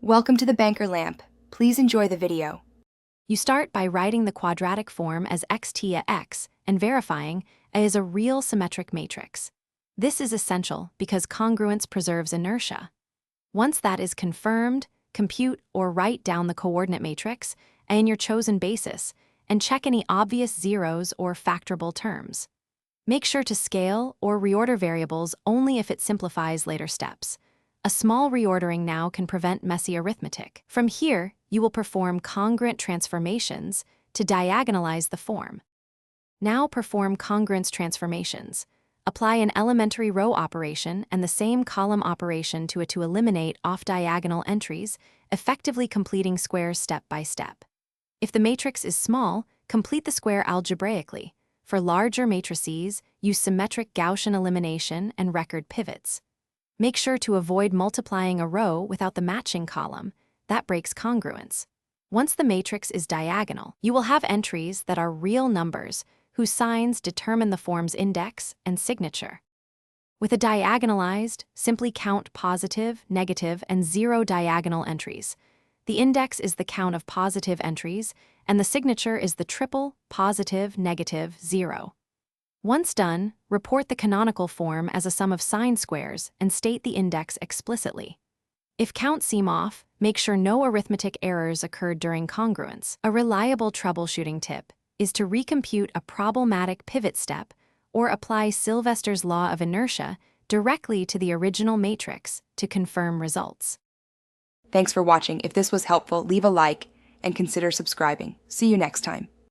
Welcome to the banker lamp. Please enjoy the video. You start by writing the quadratic form as xt at x and verifying A is a real symmetric matrix. This is essential because congruence preserves inertia. Once that is confirmed, compute or write down the coordinate matrix A in your chosen basis and check any obvious zeros or factorable terms. Make sure to scale or reorder variables only if it simplifies later steps. A small reordering now can prevent messy arithmetic. From here, you will perform congruent transformations to diagonalize the form. Now perform congruence transformations. Apply an elementary row operation and the same column operation to eliminate off-diagonal entries, effectively completing squares step by step. If the matrix is small, complete the square algebraically. For larger matrices, use symmetric Gaussian elimination and record pivots. Make sure to avoid multiplying a row without the matching column. That breaks congruence. Once the matrix is diagonal, you will have entries that are real numbers whose signs determine the form's index and signature. With a diagonalized, simply count positive, negative, and zero diagonal entries. The index is the count of positive entries, and the signature is the triple, positive, negative, zero. Once done, report the canonical form as a sum of sine squares and state the index explicitly. If counts seem off, make sure no arithmetic errors occurred during congruence. A reliable troubleshooting tip is to recompute a problematic pivot step or apply Sylvester's law of inertia directly to the original matrix to confirm results. Thanks for watching. If this was helpful, leave a like and consider subscribing. See you next time.